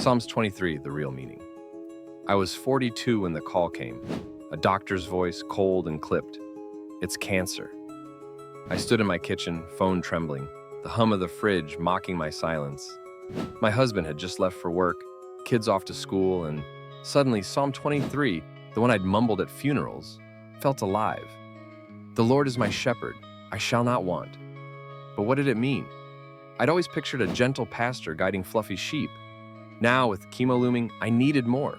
Psalms 23, the real meaning. I was 42 when the call came, a doctor's voice, cold and clipped. It's cancer. I stood in my kitchen, phone trembling, the hum of the fridge mocking my silence. My husband had just left for work, kids off to school, and suddenly Psalm 23, the one I'd mumbled at funerals, felt alive. The Lord is my shepherd, I shall not want. But what did it mean? I'd always pictured a gentle pastor guiding fluffy sheep. Now, with chemo looming, I needed more.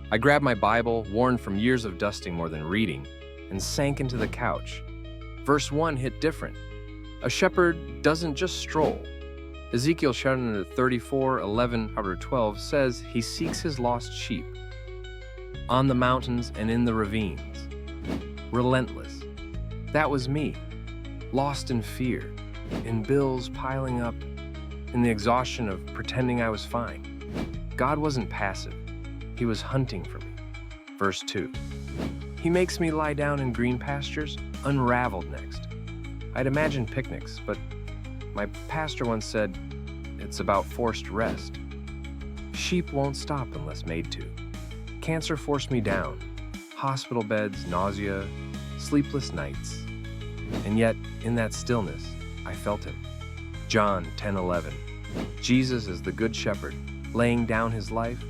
I grabbed my Bible, worn from years of dusting more than reading, and sank into the couch. Verse 1 hit different. A shepherd doesn't just stroll. Ezekiel chapter 34, 11, 12 says he seeks his lost sheep. On the mountains and in the ravines. Relentless. That was me. Lost in fear, in bills piling up, in the exhaustion of pretending I was fine. God wasn't passive. He was hunting for me. Verse 2. He makes me lie down in green pastures, unraveled next. I'd imagined picnics, but my pastor once said, it's about forced rest. Sheep won't stop unless made to. Cancer forced me down. Hospital beds, nausea, sleepless nights. And yet, in that stillness, I felt him. John 10:11. Jesus is the good shepherd, laying down his life.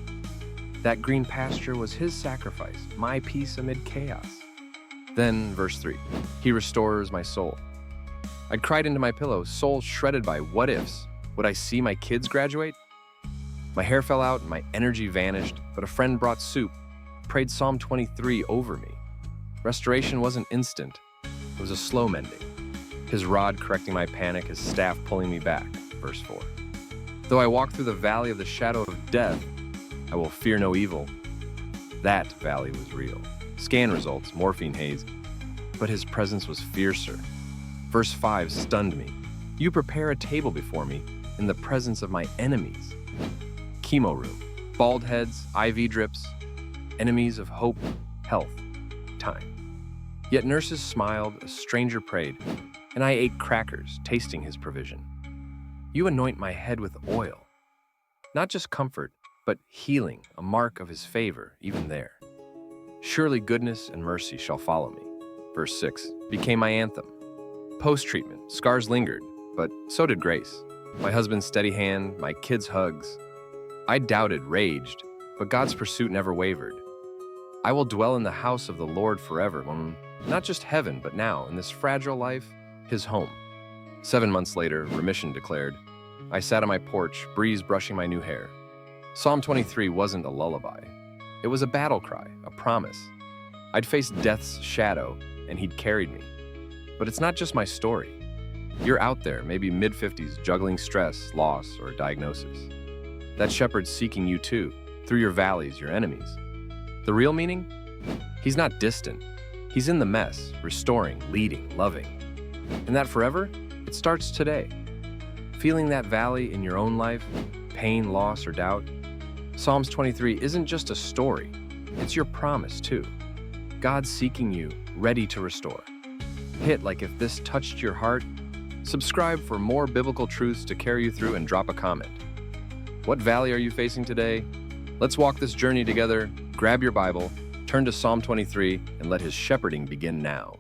That green pasture was his sacrifice, my peace amid chaos. Then, verse 3, he restores my soul. I'd cried into my pillow, soul shredded by what ifs. Would I see my kids graduate? My hair fell out and my energy vanished, but a friend brought soup, prayed Psalm 23 over me. Restoration wasn't instant. It was a slow mending. His rod correcting my panic, his staff pulling me back. Verse 4. Though I walk through the valley of the shadow of death, I will fear no evil. That valley was real. Scan results, morphine haze, but his presence was fiercer. Verse 5 stunned me. You prepare a table before me in the presence of my enemies. Chemo room, bald heads, IV drips, enemies of hope, health, time. Yet nurses smiled, a stranger prayed, and I ate crackers, tasting his provision. You anoint my head with oil. Not just comfort, but healing, a mark of his favor, even there. Surely goodness and mercy shall follow me. Verse 6 became my anthem. Post-treatment, scars lingered, but so did grace. My husband's steady hand, my kids' hugs. I doubted, raged, but God's pursuit never wavered. I will dwell in the house of the Lord forever, not just heaven, but now, in this fragile life, his home. 7 months later, remission declared. I sat on my porch, breeze brushing my new hair. Psalm 23 wasn't a lullaby. It was a battle cry, a promise. I'd faced death's shadow, and he'd carried me. But it's not just my story. You're out there, maybe mid-50s, juggling stress, loss, or diagnosis. That shepherd's seeking you too, through your valleys, your enemies. The real meaning? He's not distant. He's in the mess, restoring, leading, loving. And that forever? It starts today. Feeling that valley in your own life, pain, loss, or doubt? Psalms 23 isn't just a story, it's your promise too. God's seeking you, ready to restore. Hit like if this touched your heart. Subscribe for more biblical truths to carry you through and drop a comment. What valley are you facing today? Let's walk this journey together. Grab your Bible, turn to Psalm 23, and let his shepherding begin now.